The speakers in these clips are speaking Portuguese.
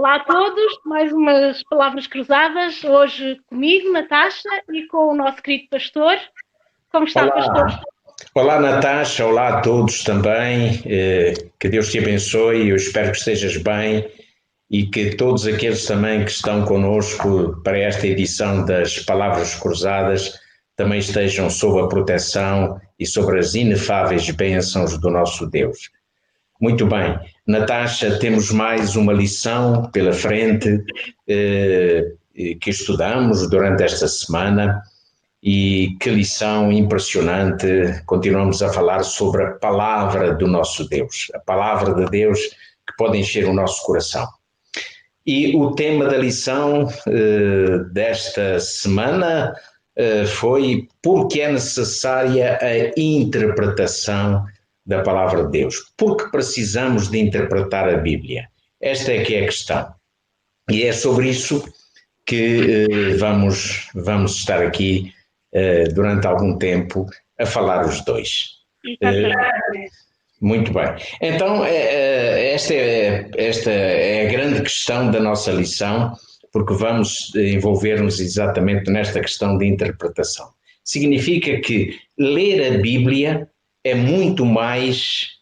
Olá a todos, mais umas palavras cruzadas, hoje comigo, Natasha, e com o nosso querido pastor. Como está, pastor? Olá Natasha, olá a todos também, que Deus te abençoe, eu espero que estejas bem e que todos aqueles também que estão conosco para esta edição das Palavras Cruzadas também estejam sob a proteção e sobre as inefáveis bênçãos do nosso Deus. Muito bem, Natasha, temos mais uma lição pela frente que estudamos durante esta semana. E que lição impressionante, continuamos a falar sobre a palavra do nosso Deus, a palavra de Deus que pode encher o nosso coração. E o tema da lição desta semana foi porque é necessária a interpretação da palavra de Deus. Porque precisamos de interpretar a Bíblia? Esta é que é a questão. E é sobre isso que vamos estar aqui durante algum tempo a falar os dois. Muito bem. Então, esta é a grande questão da nossa lição, porque vamos envolver-nos exatamente nesta questão de interpretação. Significa que ler a Bíblia é muito mais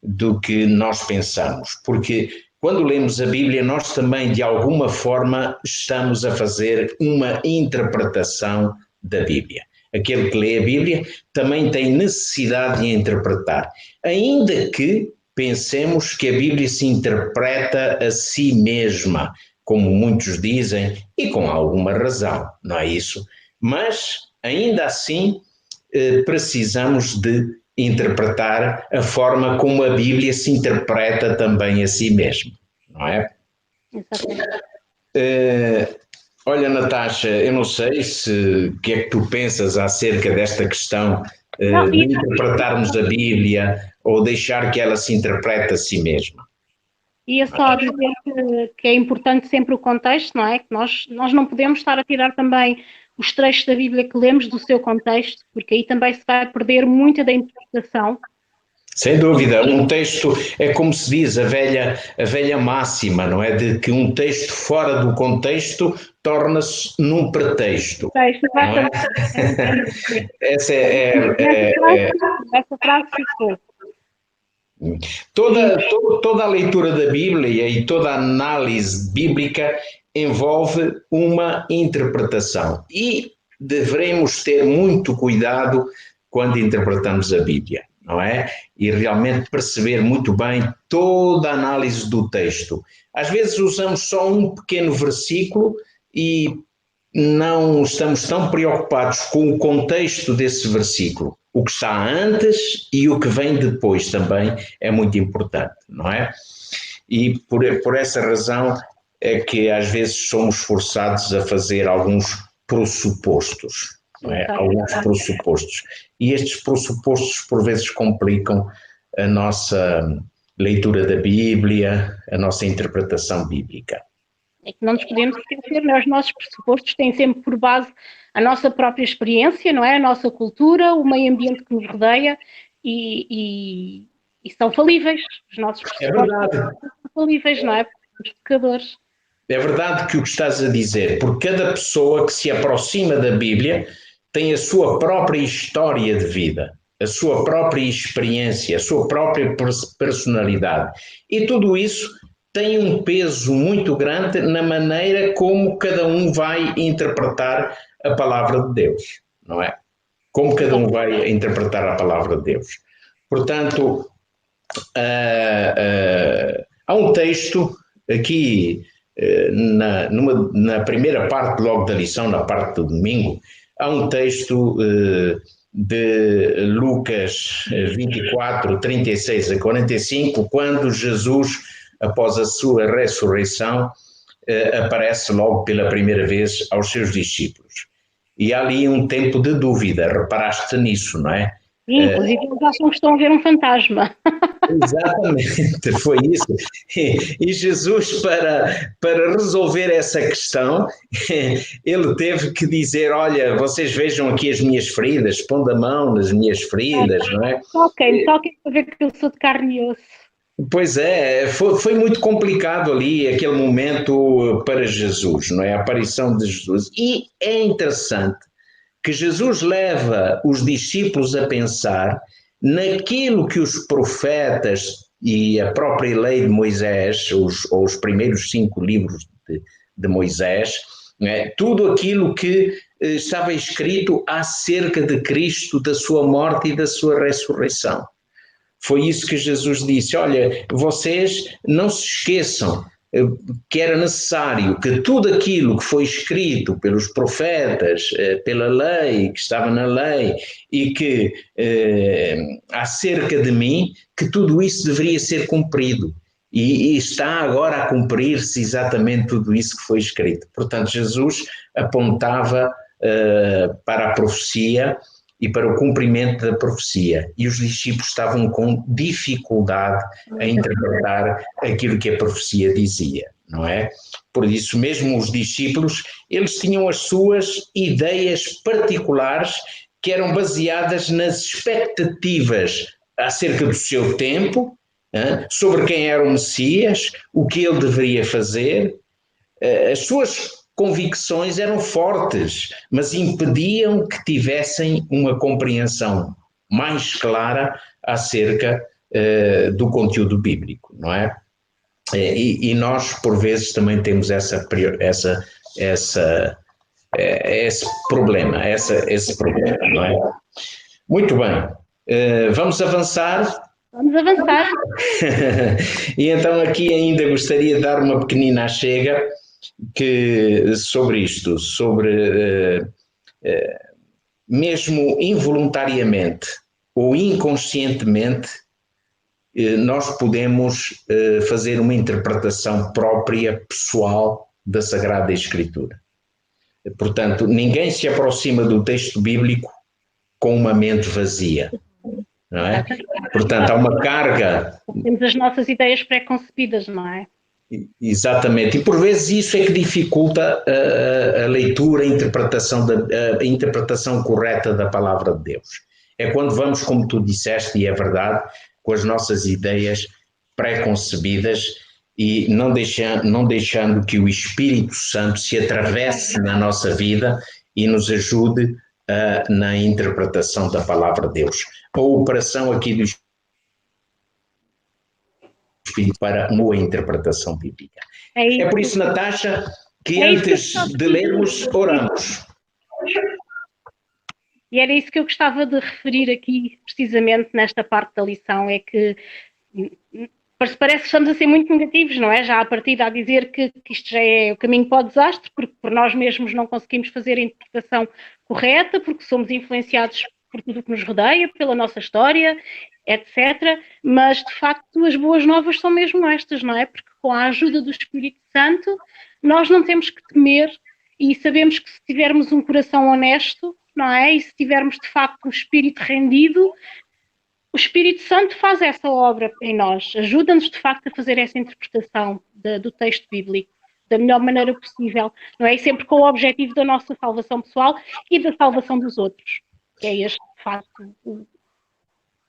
do que nós pensamos, porque quando lemos a Bíblia, nós também, de alguma forma, estamos a fazer uma interpretação da Bíblia. Aquele que lê a Bíblia também tem necessidade de interpretar, ainda que pensemos que a Bíblia se interpreta a si mesma, como muitos dizem, e com alguma razão, não é isso? Mas, ainda assim, precisamos de interpretar a forma como a Bíblia se interpreta também a si mesma, não é? Exatamente. Olha, Natasha, eu não sei o que é que tu pensas acerca desta questão de interpretarmos a Bíblia ou deixar que ela se interprete a si mesma. Ia só dizer que é importante sempre o contexto, não é? Que nós não podemos estar a tirar também os trechos da Bíblia que lemos do seu contexto, porque aí também se vai perder muita da interpretação. Sem dúvida, um texto é como se diz, a velha máxima, não é? De que um texto fora do contexto torna-se num pretexto. Não é? Essa frase ficou. Toda a leitura da Bíblia e toda a análise bíblica envolve uma interpretação e devemos ter muito cuidado quando interpretamos a Bíblia, não é? E realmente perceber muito bem toda a análise do texto. Às vezes usamos só um pequeno versículo e não estamos tão preocupados com o contexto desse versículo. O que está antes e o que vem depois também é muito importante, não é? E por essa razão é que às vezes somos forçados a fazer alguns pressupostos, não é? Alguns pressupostos. E estes pressupostos por vezes complicam a nossa leitura da Bíblia, a nossa interpretação bíblica. É que não nos podemos esquecer, né? Os nossos pressupostos têm sempre por base a nossa própria experiência, não é? A nossa cultura, o meio ambiente que nos rodeia e são falíveis. Os nossos pressupostos são falíveis, não é? Os pecadores. É verdade que o que estás a dizer, porque cada pessoa que se aproxima da Bíblia tem a sua própria história de vida, a sua própria experiência, a sua própria personalidade. E tudo isso tem um peso muito grande na maneira como cada um vai interpretar a palavra de Deus, não é? Como cada um vai interpretar a palavra de Deus. Portanto, há um texto aqui na primeira parte logo da lição, na parte do domingo, há um texto de Lucas 24, 36 a 45, quando Jesus, após a sua ressurreição, aparece logo pela primeira vez aos seus discípulos. E há ali um tempo de dúvida, reparaste nisso, não é? Sim, inclusive eles acham que estão a ver um fantasma. Exatamente, foi isso. E Jesus, para resolver essa questão, ele teve que dizer, olha, vocês vejam aqui as minhas feridas, pondo a mão nas minhas feridas, não é? Toquem para ver que eu sou de carne e osso. Pois é, foi muito complicado ali aquele momento para Jesus, não é? A aparição de Jesus. E é interessante que Jesus leva os discípulos a pensar naquilo que os profetas e a própria lei de Moisés, os primeiros 5 livros de Moisés, né, tudo aquilo que estava escrito acerca de Cristo, da sua morte e da sua ressurreição. Foi isso que Jesus disse: olha, vocês não se esqueçam que era necessário que tudo aquilo que foi escrito pelos profetas, pela lei, que estava na lei, e que acerca de mim, que tudo isso deveria ser cumprido. E está agora a cumprir-se exatamente tudo isso que foi escrito. Portanto, Jesus apontava para a profecia e para o cumprimento da profecia. E os discípulos estavam com dificuldade a interpretar aquilo que a profecia dizia, não é? Por isso mesmo os discípulos, eles tinham as suas ideias particulares que eram baseadas nas expectativas acerca do seu tempo, sobre quem era o Messias, o que ele deveria fazer. As suas convicções eram fortes, mas impediam que tivessem uma compreensão mais clara acerca do conteúdo bíblico, não é? E nós, por vezes, também temos esse problema, esse problema, não é? Muito bem, vamos avançar. Vamos avançar. E então aqui ainda gostaria de dar uma pequenina chega sobre isto, sobre mesmo involuntariamente ou inconscientemente, nós podemos fazer uma interpretação própria, pessoal, da Sagrada Escritura. Portanto, ninguém se aproxima do texto bíblico com uma mente vazia. Não é? Portanto, há uma carga. Temos as nossas ideias pré-concebidas, não é? Exatamente, e por vezes isso é que dificulta a leitura, a interpretação correta da palavra de Deus. É quando vamos, como tu disseste, e é verdade, com as nossas ideias pré-concebidas e não deixando que o Espírito Santo se atravesse na nossa vida e nos ajude na interpretação da palavra de Deus. A operação aqui do Espírito para uma boa interpretação bíblica. É por isso, Natasha, que antes de lermos, oramos. E era isso que eu gostava de referir aqui, precisamente nesta parte da lição, é que parece que estamos a ser muito negativos, não é? Já a partir a dizer que isto já é o caminho para o desastre, porque por nós mesmos não conseguimos fazer a interpretação correta, porque somos influenciados por tudo o que nos rodeia, pela nossa história, etc. Mas, de facto, as boas novas são mesmo estas, não é? Porque com a ajuda do Espírito Santo, nós não temos que temer e sabemos que se tivermos um coração honesto, não é? E se tivermos, de facto, um espírito rendido, o Espírito Santo faz essa obra em nós, ajuda-nos, de facto, a fazer essa interpretação do texto bíblico da melhor maneira possível, não é? E sempre com o objetivo da nossa salvação pessoal e da salvação dos outros, que é este, de facto,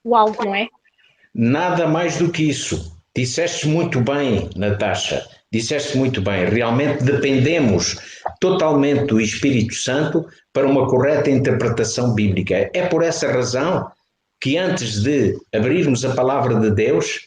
o alvo, não é? Nada mais do que isso. Disseste muito bem, Natasha, disseste muito bem. Realmente dependemos totalmente do Espírito Santo para uma correta interpretação bíblica. É por essa razão que antes de abrirmos a palavra de Deus,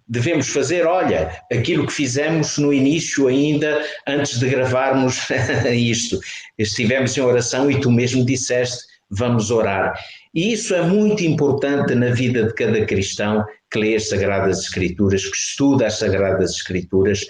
devemos fazer, olha, aquilo que fizemos no início ainda, antes de gravarmos isto. Estivemos em oração e tu mesmo disseste, vamos orar. E isso é muito importante na vida de cada cristão que lê as Sagradas Escrituras, que estuda as Sagradas Escrituras,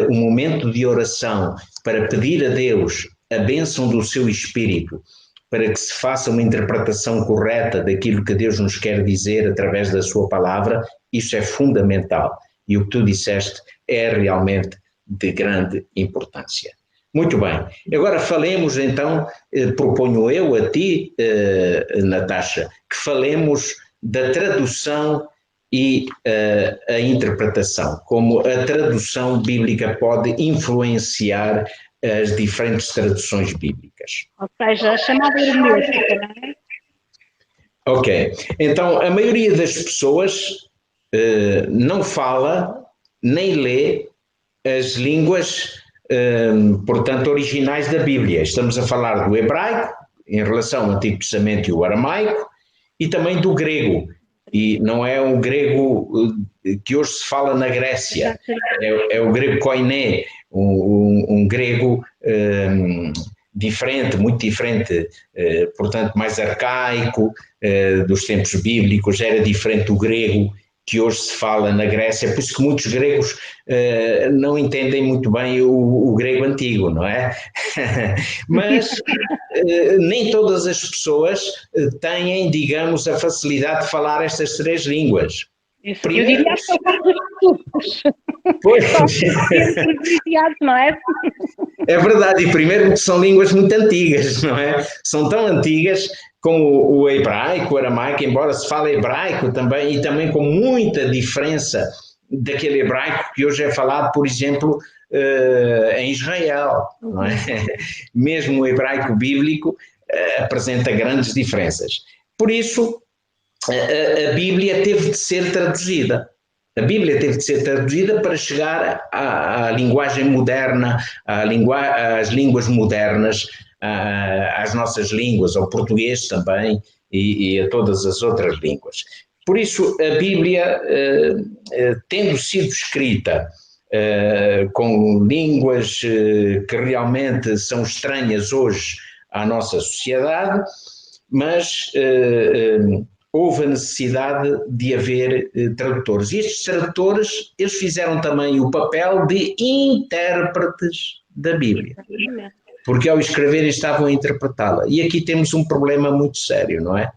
um momento de oração para pedir a Deus a bênção do seu Espírito, para que se faça uma interpretação correta daquilo que Deus nos quer dizer através da sua palavra, isso é fundamental. E o que tu disseste é realmente de grande importância. Muito bem. Agora falemos então, proponho eu a ti, Natasha, que falemos da tradução e a interpretação, como a tradução bíblica pode influenciar as diferentes traduções bíblicas. Ou seja, a chamada hermenêutica, não é? Ok. Então, a maioria das pessoas não fala nem lê as línguas, portanto, originais da Bíblia. Estamos a falar do hebraico, em relação ao Antigo Testamento, e o aramaico, e também do grego. E não é um grego que hoje se fala na Grécia, é o grego koiné, um grego diferente, muito diferente, portanto mais arcaico, dos tempos bíblicos, era diferente do grego que hoje se fala na Grécia, por isso que muitos gregos não entendem muito bem o grego antigo, não é? Mas nem todas as pessoas têm, digamos, a facilidade de falar estas três línguas. Isso, primeiro, eu diria que são pessoas. Pois. Privilegiados, não é? É verdade, e primeiro são línguas muito antigas, não é? São tão antigas como o hebraico, o aramaico, embora se fale hebraico também, e também com muita diferença daquele hebraico que hoje é falado, por exemplo, em Israel, não é? Mesmo o hebraico bíblico apresenta grandes diferenças. Por isso, a Bíblia teve de ser traduzida. A Bíblia teve de ser traduzida para chegar à linguagem moderna, às línguas modernas, às nossas línguas, ao português também e a todas as outras línguas. Por isso, a Bíblia, tendo sido escrita com línguas que realmente são estranhas hoje à nossa sociedade, mas houve a necessidade de haver tradutores. E estes tradutores, eles fizeram também o papel de intérpretes da Bíblia, porque ao escreverem estavam a interpretá-la. E aqui temos um problema muito sério, não é?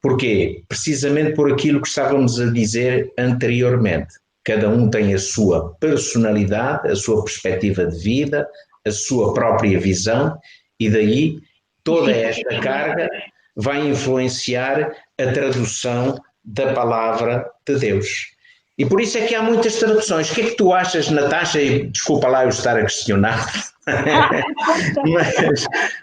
Porquê? Precisamente por aquilo que estávamos a dizer anteriormente. Cada um tem a sua personalidade, a sua perspectiva de vida, a sua própria visão, e daí toda esta carga vai influenciar a tradução da palavra de Deus. E por isso é que há muitas traduções. O que é que tu achas, Natasha? E desculpa lá eu estar a questionar.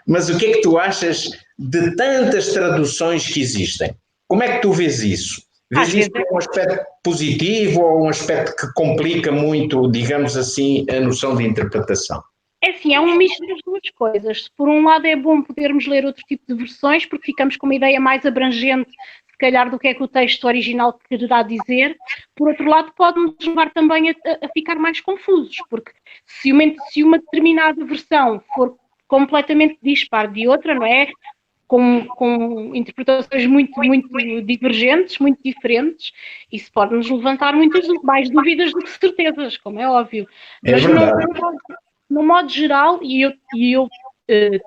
mas o que é que tu achas de tantas traduções que existem? Como é que tu vês isso? Vês isso como um aspecto positivo ou um aspecto que complica muito, digamos assim, a noção de interpretação? É assim, é um misto das duas coisas. Por um lado é bom podermos ler outro tipo de versões, porque ficamos com uma ideia mais abrangente, se calhar, do que é que o texto original quererá dizer. Por outro lado, pode-nos levar também a ficar mais confusos, porque se uma determinada versão for completamente dispar de outra, não é? Com interpretações muito, muito divergentes, muito diferentes, isso pode nos levantar muitas mais dúvidas do que certezas, como é óbvio. É verdade. No modo geral, e eu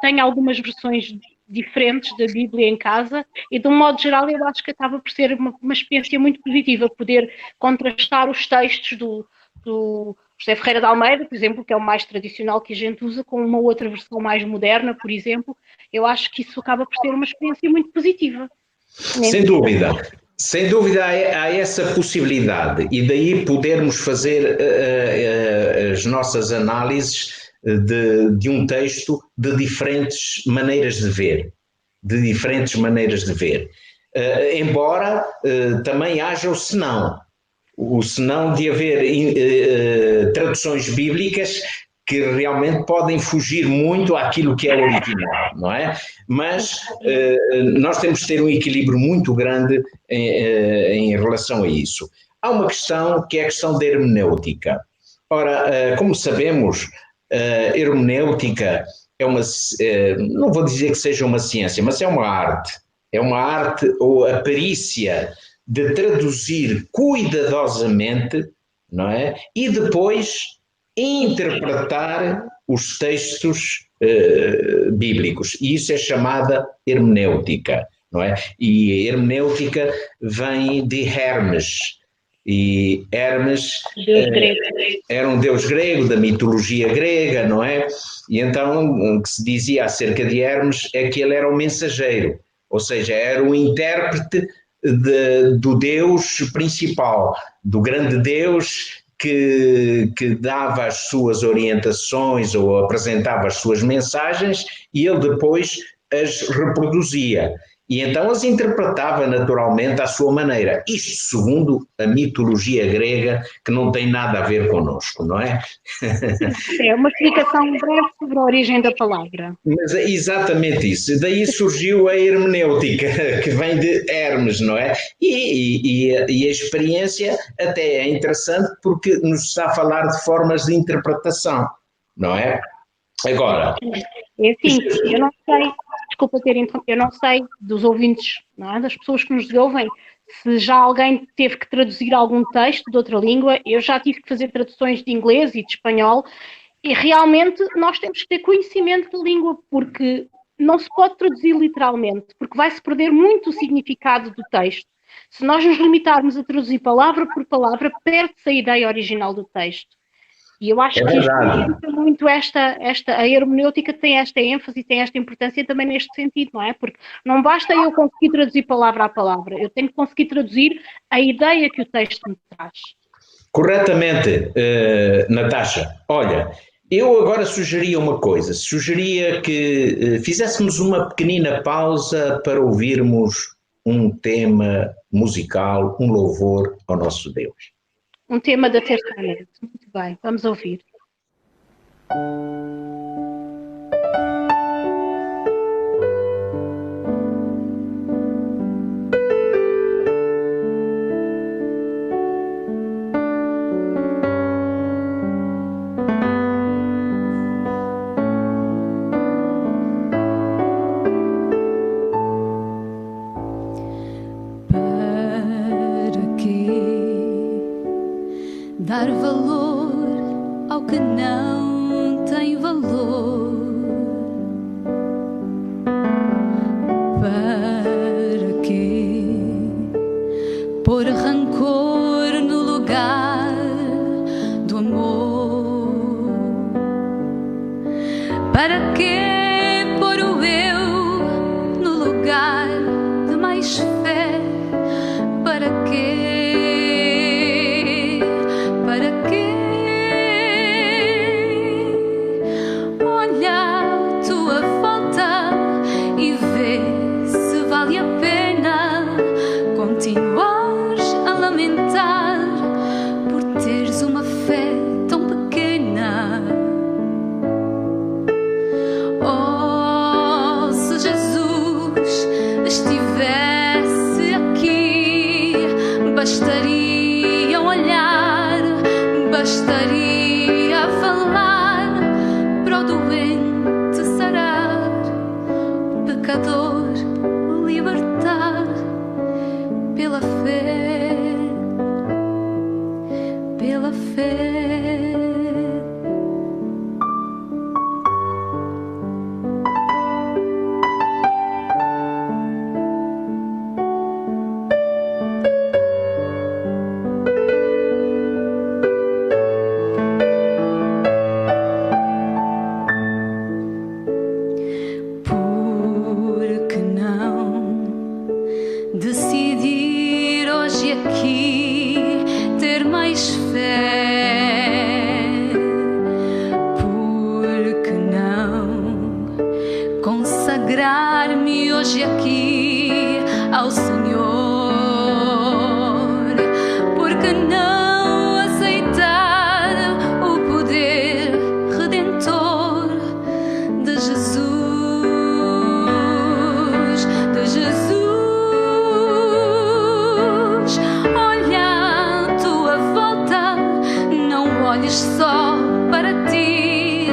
tenho algumas versões diferentes da Bíblia em casa, e de um modo geral eu acho que acaba por ser uma experiência muito positiva, poder contrastar os textos do José Ferreira de Almeida, por exemplo, que é o mais tradicional que a gente usa, com uma outra versão mais moderna, por exemplo. Eu acho que isso acaba por ser uma experiência muito positiva. Sem dúvida. Sem dúvida há essa possibilidade, e daí podermos fazer as nossas análises de um texto de diferentes maneiras de ver, embora também haja o senão de haver traduções bíblicas que realmente podem fugir muito àquilo que é o original, não é? Mas nós temos de ter um equilíbrio muito grande em relação a isso. Há uma questão que é a questão da hermenêutica. Ora, como sabemos, a hermenêutica é não vou dizer que seja uma ciência, mas é uma arte. É uma arte ou a perícia de traduzir cuidadosamente, não é? E depois interpretar os textos bíblicos. E isso é chamada hermenêutica, não é? E hermenêutica vem de Hermes. E Hermes era um deus grego, da mitologia grega, não é? E então o que se dizia acerca de Hermes é que ele era o mensageiro, ou seja, era o intérprete do Deus principal, do grande Deus que dava as suas orientações ou apresentava as suas mensagens, e ele depois as reproduzia. e então as interpretava naturalmente à sua maneira. Isto segundo a mitologia grega, que não tem nada a ver connosco, não é? É uma explicação breve sobre a origem da palavra. Mas é exatamente isso. Daí surgiu a hermenêutica, que vem de Hermes, não é? E a experiência até é interessante porque nos está a falar de formas de interpretação, não é? Agora, É assim, eu não sei, desculpa ter interrompido, eu não sei dos ouvintes, não é? Das pessoas que nos ouvem, se já alguém teve que traduzir algum texto de outra língua. Eu já tive que fazer traduções de inglês e de espanhol, e realmente nós temos que ter conhecimento da língua, porque não se pode traduzir literalmente, porque vai-se perder muito o significado do texto. Se nós nos limitarmos a traduzir palavra por palavra, perde-se a ideia original do texto. E eu acho é que isto verdade. implica muito a hermenêutica tem esta ênfase e tem esta importância também neste sentido, não é? Porque não basta eu conseguir traduzir palavra a palavra, eu tenho que conseguir traduzir a ideia que o texto me traz. Corretamente, Natasha. Olha, eu agora sugeria uma coisa. Sugeria que fizéssemos uma pequenina pausa para ouvirmos um tema musical, um louvor ao nosso Deus. Um tema da terça-noite. Muito bem, vamos ouvir. Dar valor ao que não tem valor, para quê pôr rancor no lugar do amor, para quê pôr o eu no lugar de mais fé, para quê? Bastaria olhar, bastaria falar para o doente sarar, o pecador libertar pela fé, pela fé. Decidir hoje aqui ter mais fé, por que não consagrar-me hoje aqui ao Senhor, por que não aceitar o poder redentor de Jesus, de Jesus. Só para ti,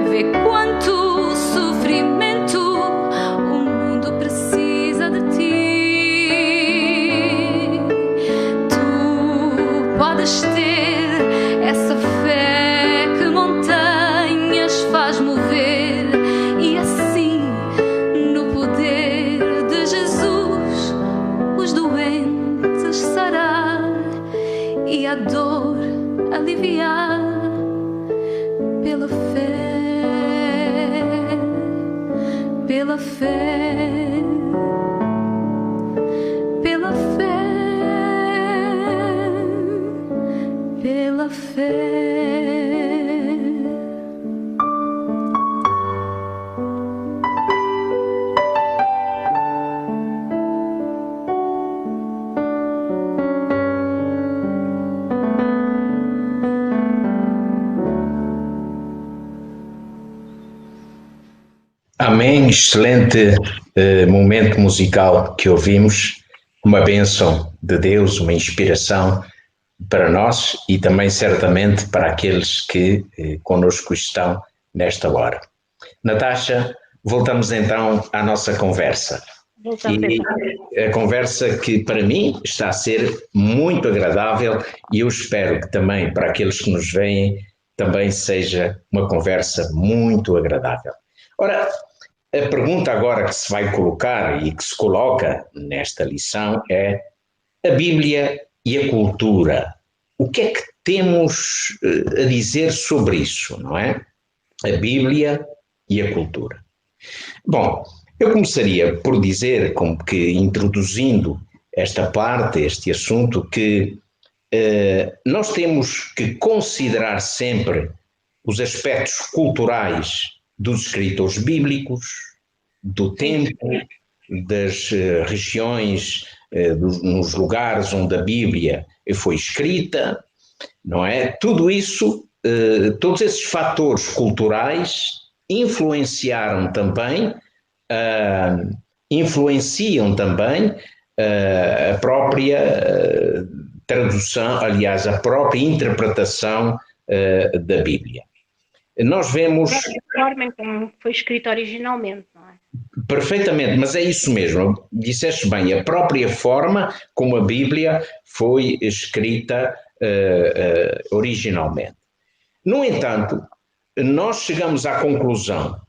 vê quanto sofrimento o mundo precisa de ti. Tu podes ter essa fé que montanhas faz mover, e assim, no poder de Jesus, os doentes sarar e a dor aliviar pela fé, pela fé, pela fé, pela fé. Amém. Excelente momento musical que ouvimos. Uma bênção de Deus, uma inspiração para nós e também certamente para aqueles que conosco estão nesta hora. Natasha, voltamos então à nossa conversa. E a conversa que para mim está a ser muito agradável e eu espero que também para aqueles que nos veem também seja uma conversa muito agradável. Ora, a pergunta agora que se vai colocar e que se coloca nesta lição é a Bíblia e a cultura. O que é que temos a dizer sobre isso, não é? A Bíblia e a cultura. Bom, eu começaria por dizer, como que introduzindo esta parte, este assunto, que nós temos que considerar sempre os aspectos culturais dos escritores bíblicos, do tempo, das regiões, nos lugares onde a Bíblia foi escrita, não é? Tudo isso, todos esses fatores culturais influenciam também a própria tradução, aliás, a própria interpretação da Bíblia. Nós vemos... A forma como foi escrito originalmente, não é? Perfeitamente, mas é isso mesmo, disseste bem, a própria forma como a Bíblia foi escrita originalmente. No entanto, nós chegamos à conclusão,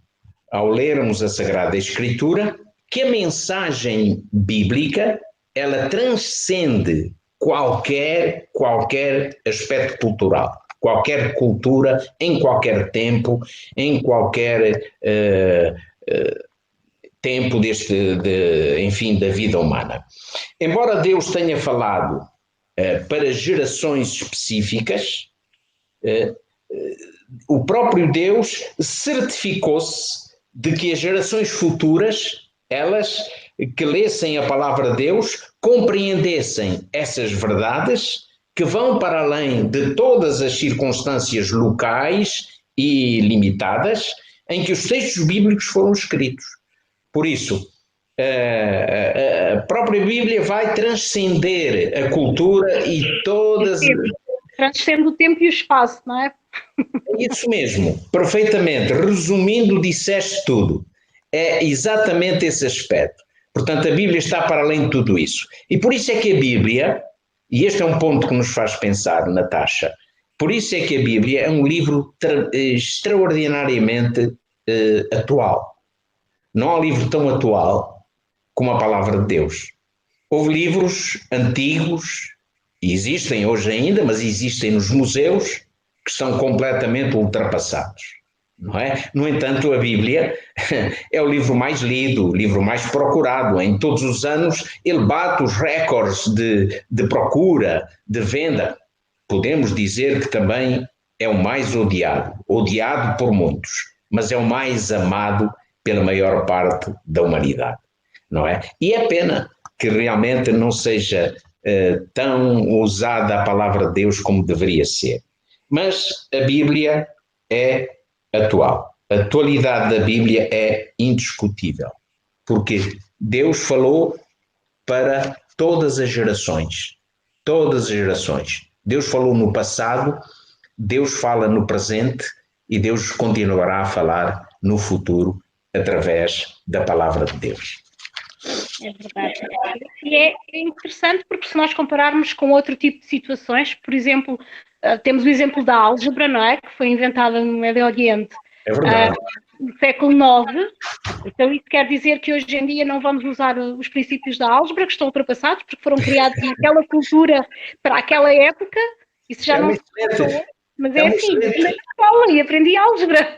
ao lermos a Sagrada Escritura, que a mensagem bíblica, ela transcende qualquer aspecto cultural, qualquer cultura, em qualquer tempo, em qualquer tempo enfim, da vida humana. Embora Deus tenha falado para gerações específicas, o próprio Deus certificou-se de que as gerações futuras, elas que lessem a palavra de Deus, compreendessem essas verdades que vão para além de todas as circunstâncias locais e limitadas em que os textos bíblicos foram escritos. Por isso, a própria Bíblia vai transcender a cultura e todas... Transcende o tempo e o espaço, não é? Isso mesmo, perfeitamente. Resumindo, disseste tudo. É exatamente esse aspecto. Portanto, a Bíblia está para além de tudo isso. E por isso é que a Bíblia, e este é um ponto que nos faz pensar, Natasha, por isso é que a Bíblia é um livro extraordinariamente atual. Não há livro tão atual como a Palavra de Deus. Houve livros antigos, e existem hoje ainda, mas existem nos museus, que são completamente ultrapassados, não é? No entanto, a Bíblia é o livro mais lido, o livro mais procurado. Em todos os anos, ele bate os recordes de procura, de venda. Podemos dizer que também é o mais odiado por muitos, mas é o mais amado pela maior parte da humanidade, não é? E é pena que realmente não seja tão usada a palavra de Deus como deveria ser. Mas a Bíblia é atual. A atualidade da Bíblia é indiscutível, porque Deus falou para todas as gerações. Todas as gerações. Deus falou no passado, Deus fala no presente e Deus continuará a falar no futuro através da palavra de Deus. É verdade. E é interessante porque se nós compararmos com outro tipo de situações, por exemplo, temos o exemplo da álgebra, não é? Que foi inventada no Médio Oriente. É verdade. No século IX. Então isso quer dizer que hoje em dia não vamos usar os princípios da álgebra, que estão ultrapassados, porque foram criados naquela cultura para aquela época. Isso já não se passou. Mas é assim, na escola e aprendi álgebra.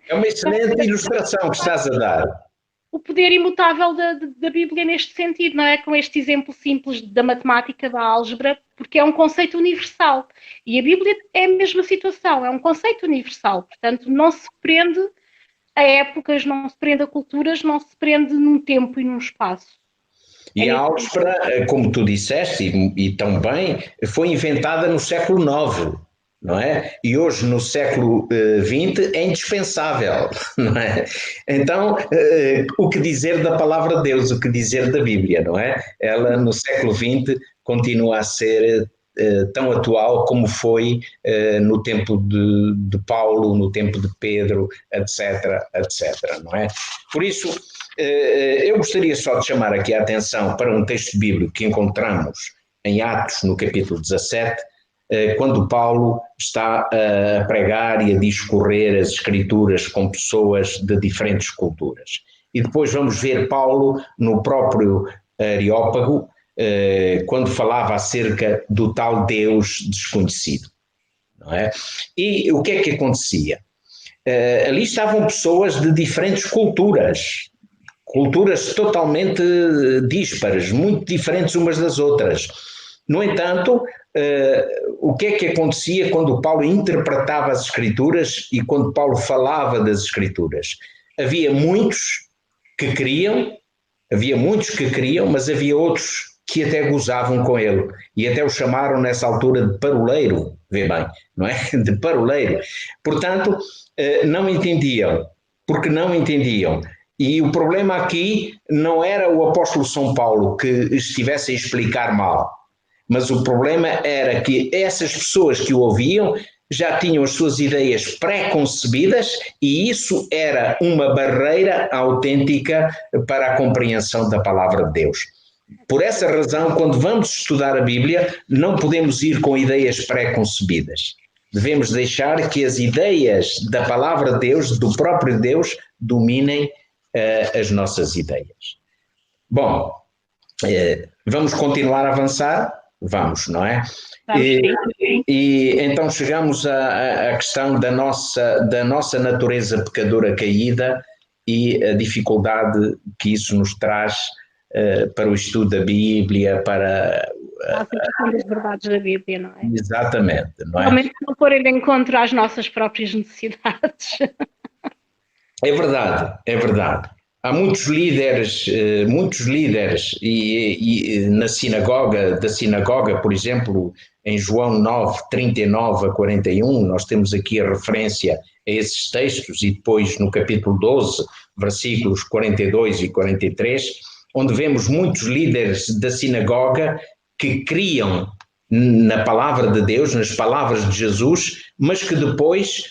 É uma excelente ilustração que estás a dar. O poder imutável da Bíblia neste sentido, não é? Com este exemplo simples da matemática, da álgebra, porque é um conceito universal. E a Bíblia é a mesma situação, é um conceito universal. Portanto, não se prende a épocas, não se prende a culturas, não se prende num tempo e num espaço. E a álgebra, como tu disseste, e tão bem, foi inventada no século IX. não é? E hoje, no século XX, é indispensável, não é? Então, o que dizer da palavra de Deus, o que dizer da Bíblia, não é? Ela, no século XX, continua a ser tão atual como foi no tempo de Paulo, no tempo de Pedro, etc., etc., não é? Por isso, eu gostaria só de chamar aqui a atenção para um texto bíblico que encontramos em Atos, no capítulo 17, quando Paulo está a pregar e a discorrer as Escrituras com pessoas de diferentes culturas. E depois vamos ver Paulo no próprio Areópago, quando falava acerca do tal Deus desconhecido, não é? E o que é que acontecia? Ali estavam pessoas de diferentes culturas totalmente díspares, muito diferentes umas das outras. No entanto, o que é que acontecia quando Paulo interpretava as Escrituras e quando Paulo falava das Escrituras? Havia muitos que queriam, mas havia outros que até gozavam com ele e até o chamaram nessa altura de paroleiro, vê bem, não é? De paroleiro. Portanto, não entendiam, porque não entendiam. E o problema aqui não era o apóstolo São Paulo que estivesse a explicar mal, mas o problema era que essas pessoas que o ouviam já tinham as suas ideias pré-concebidas e isso era uma barreira autêntica para a compreensão da palavra de Deus. Por essa razão, quando vamos estudar a Bíblia, não podemos ir com ideias pré-concebidas. Devemos deixar que as ideias da palavra de Deus, do próprio Deus, dominem as nossas ideias. Bom, vamos continuar a avançar? Vamos, não é? E então chegamos à questão da nossa natureza pecadora caída e a dificuldade que isso nos traz para o estudo da Bíblia, para a aplicação das verdades da Bíblia, não é? Exatamente, não é? Realmente não forem de encontro às nossas próprias necessidades. É verdade, é verdade. Há muitos líderes e na da sinagoga, por exemplo, em João 9, 39 a 41, nós temos aqui a referência a esses textos e depois no capítulo 12, versículos 42 e 43, onde vemos muitos líderes da sinagoga que criam na palavra de Deus, nas palavras de Jesus, mas que depois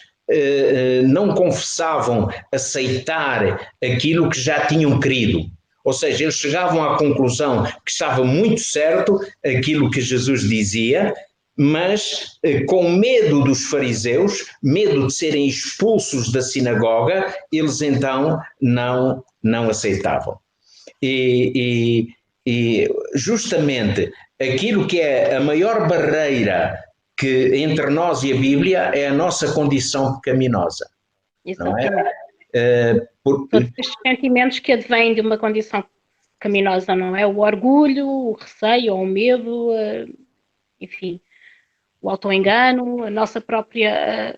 não confessavam aceitar aquilo que já tinham crido. Ou seja, eles chegavam à conclusão que estava muito certo aquilo que Jesus dizia, mas com medo dos fariseus, medo de serem expulsos da sinagoga, eles então não aceitavam. E justamente aquilo que é a maior barreira que entre nós e a Bíblia é a nossa condição pecaminosa. Exatamente. Não é? Todos estes sentimentos que advêm de uma condição pecaminosa, não é? O orgulho, o receio, o medo, enfim, o autoengano, a nossa própria...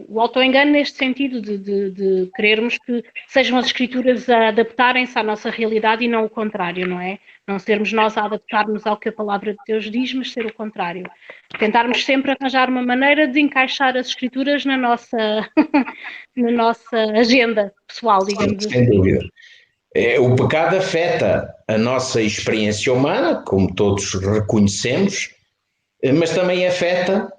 o autoengano neste sentido de querermos que sejam as Escrituras a adaptarem-se à nossa realidade e não o contrário, não é? Não sermos nós a adaptarmos ao que a palavra de Deus diz, mas ser o contrário. Tentarmos sempre arranjar uma maneira de encaixar as Escrituras na nossa, na nossa agenda pessoal, digamos assim. Sem dúvida. O pecado afeta a nossa experiência humana, como todos reconhecemos, mas também afeta,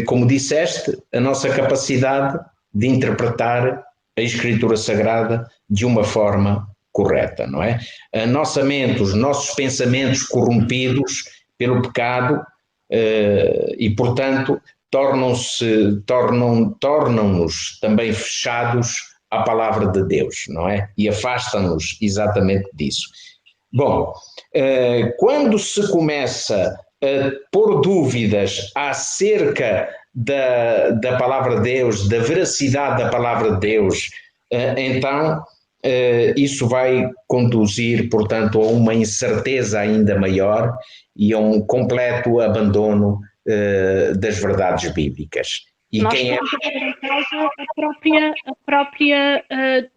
como disseste, a nossa capacidade de interpretar a Escritura Sagrada de uma forma correta, não é? A nossa mente, os nossos pensamentos corrompidos pelo pecado e, portanto, tornam-nos também fechados à palavra de Deus, não é? E afastam-nos exatamente disso. Bom, quando se começa a pôr dúvidas acerca da palavra de Deus, da veracidade da palavra de Deus, então isso vai conduzir, portanto, a uma incerteza ainda maior e a um completo abandono das verdades bíblicas. E nós estamos a pôr em causa a própria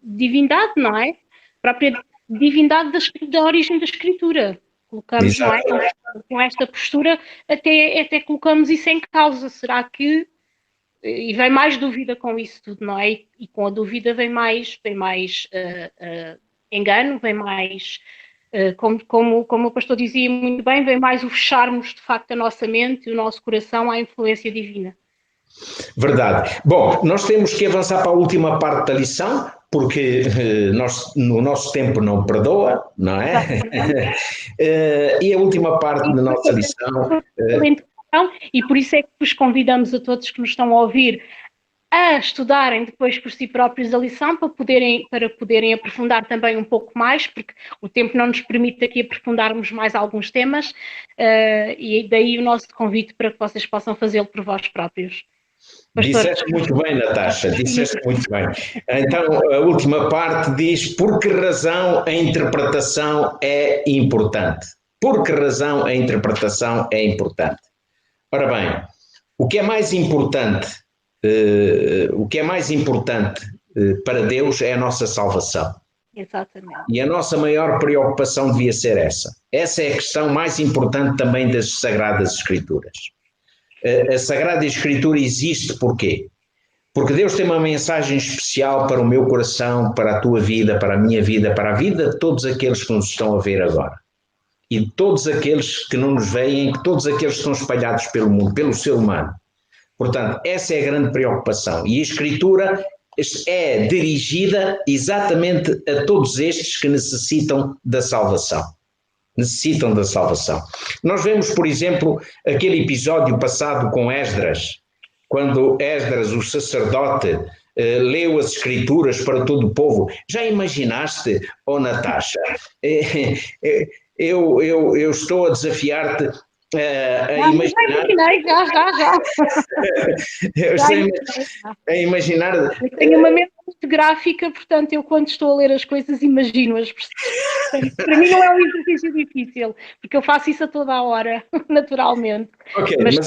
divindade, não é? A própria divindade da origem da Escritura. Colocamos, não é? Com esta postura, até colocamos isso em causa. Será que e vem mais dúvida com isso tudo, não é? E com a dúvida vem mais engano, vem mais, como o pastor dizia muito bem, vem mais o fecharmos de facto a nossa mente e o nosso coração à influência divina. Verdade. Bom, nós temos que avançar para a última parte da lição, porque o nosso tempo não perdoa, não é? E a última parte da nossa lição... E por isso é que vos convidamos a todos que nos estão a ouvir a estudarem depois por si próprios a lição para poderem aprofundar também um pouco mais, porque o tempo não nos permite aqui aprofundarmos mais alguns temas, e daí o nosso convite para que vocês possam fazê-lo por vós próprios. Pastor. Disseste muito bem, Natasha, disseste muito bem. Então, a última parte diz: por que razão a interpretação é importante? Por que razão a interpretação é importante? Ora bem, o que é mais importante para Deus é a nossa salvação. Exatamente. E a nossa maior preocupação devia ser essa. Essa é a questão mais importante também das Sagradas Escrituras. A Sagrada Escritura existe porquê? Porque Deus tem uma mensagem especial para o meu coração, para a tua vida, para a minha vida, para a vida de todos aqueles que nos estão a ver agora. E de todos aqueles que não nos veem, todos aqueles que estão espalhados pelo mundo, pelo ser humano. Portanto, essa é a grande preocupação. E a Escritura é dirigida exatamente a todos estes que necessitam da salvação. Necessitam da salvação. Nós vemos, por exemplo, aquele episódio passado com Esdras, quando Esdras, o sacerdote, leu as Escrituras para todo o povo. Já imaginaste, Natasha? Eu estou a desafiar-te a imaginar. A imaginar. Eu tenho uma mente muito gráfica, portanto, eu quando estou a ler as coisas imagino-as. Para mim não é um exercício difícil, porque eu faço isso a toda a hora, naturalmente. Ok, mas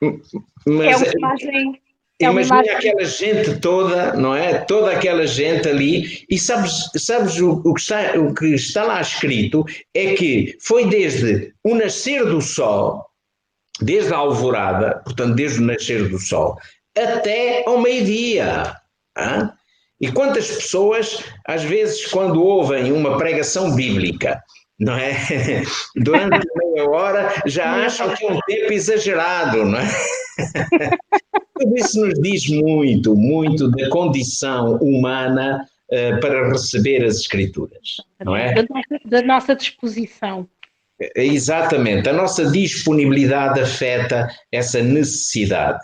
é uma imagem. Imagina aquela gente toda, não é? Toda aquela gente ali, e sabes o que está lá escrito é que foi desde o nascer do sol, desde a alvorada, portanto desde o nascer do sol, até ao meio-dia. Hein? E quantas pessoas, às vezes, quando ouvem uma pregação bíblica, não é? Durante meia hora já acham que é um tempo exagerado, não é? Tudo isso nos diz muito, muito da condição humana para receber as Escrituras, não é? Da nossa disposição. Exatamente, a nossa disponibilidade afeta essa necessidade.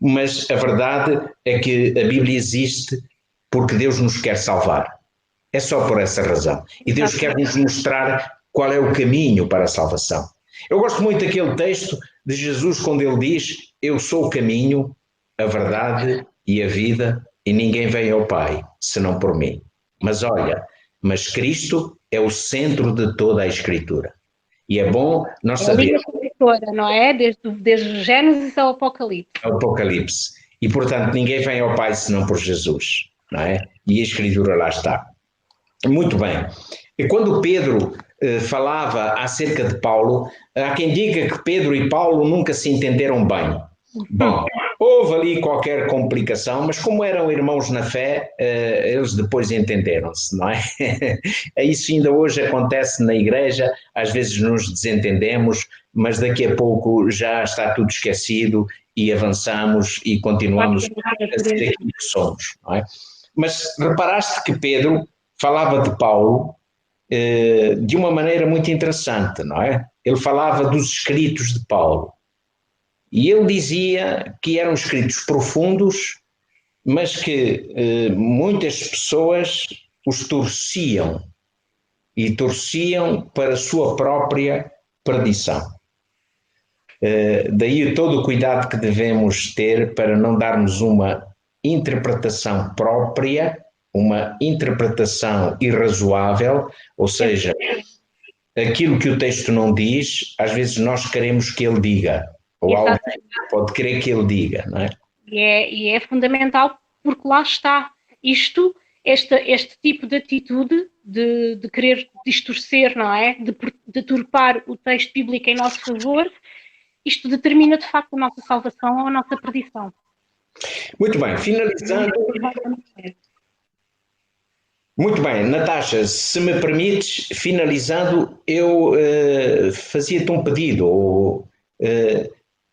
Mas a verdade é que a Bíblia existe porque Deus nos quer salvar. É só por essa razão. E Deus quer nos mostrar qual é o caminho para a salvação. Eu gosto muito daquele texto de Jesus quando ele diz: eu sou o caminho, a verdade e a vida, e ninguém vem ao Pai senão por mim. Mas olha, Cristo é o centro de toda a Escritura. E é bom nós sabermos. Não é? Desde Gênesis ao Apocalipse. Apocalipse. E portanto ninguém vem ao Pai senão por Jesus, não é? E a Escritura lá está. Muito bem. E quando Pedro falava acerca de Paulo, há quem diga que Pedro e Paulo nunca se entenderam bem. Bom, houve ali qualquer complicação, mas como eram irmãos na fé, eles depois entenderam-se, não é? Isso ainda hoje acontece na igreja, às vezes nos desentendemos, mas daqui a pouco já está tudo esquecido e avançamos e continuamos a ser aquilo que somos, não é? Mas reparaste que Pedro falava de Paulo de uma maneira muito interessante, não é? Ele falava dos escritos de Paulo. E ele dizia que eram escritos profundos, mas que muitas pessoas os torciam. E torciam para a sua própria perdição. Daí todo o cuidado que devemos ter para não darmos uma interpretação própria, uma interpretação irrazoável, ou seja, aquilo que o texto não diz, às vezes nós queremos que ele diga, ou alguém pode querer que ele diga, não é? E é fundamental porque lá está. Este tipo de atitude de querer distorcer, não é? De turpar o texto bíblico em nosso favor, isto determina de facto a nossa salvação ou a nossa perdição. Muito bem, finalizando. Muito bem, Natasha, se me permites, finalizando, eu fazia-te um pedido.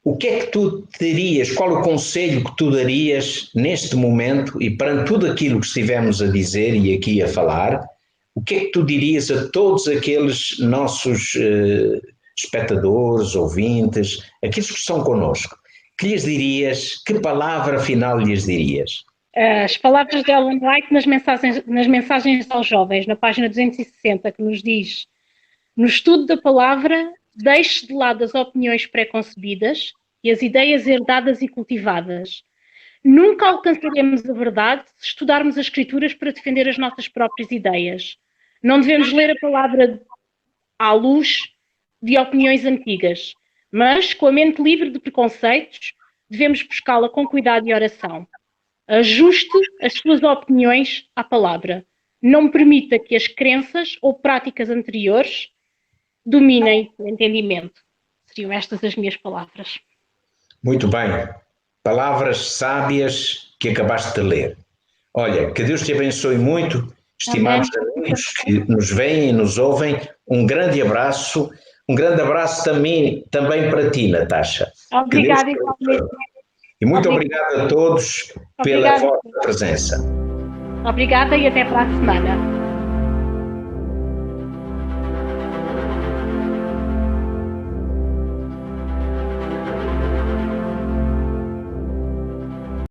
O que é que tu terias, qual o conselho que tu darias neste momento e perante tudo aquilo que estivemos a dizer e aqui a falar, o que é que tu dirias a todos aqueles nossos espectadores, ouvintes, aqueles que estão connosco? Que lhes dirias, que palavra final lhes dirias? As palavras de Ellen White nas mensagens aos jovens, na página 260, que nos diz: no estudo da palavra, deixe de lado as opiniões pré-concebidas e as ideias herdadas e cultivadas. Nunca alcançaremos a verdade se estudarmos as Escrituras para defender as nossas próprias ideias. Não devemos ler a palavra à luz de opiniões antigas, mas, com a mente livre de preconceitos, devemos buscá-la com cuidado e oração. Ajuste as suas opiniões à palavra. Não permita que as crenças ou práticas anteriores dominem o entendimento. Seriam estas as minhas palavras. Muito bem. Palavras sábias que acabaste de ler. Olha, que Deus te abençoe muito, estimados amigos que nos veem e nos ouvem. Um grande abraço também para ti, Natasha. Obrigada, igualmente. E muito obrigado a todos pela vossa presença. Obrigada e até para a semana.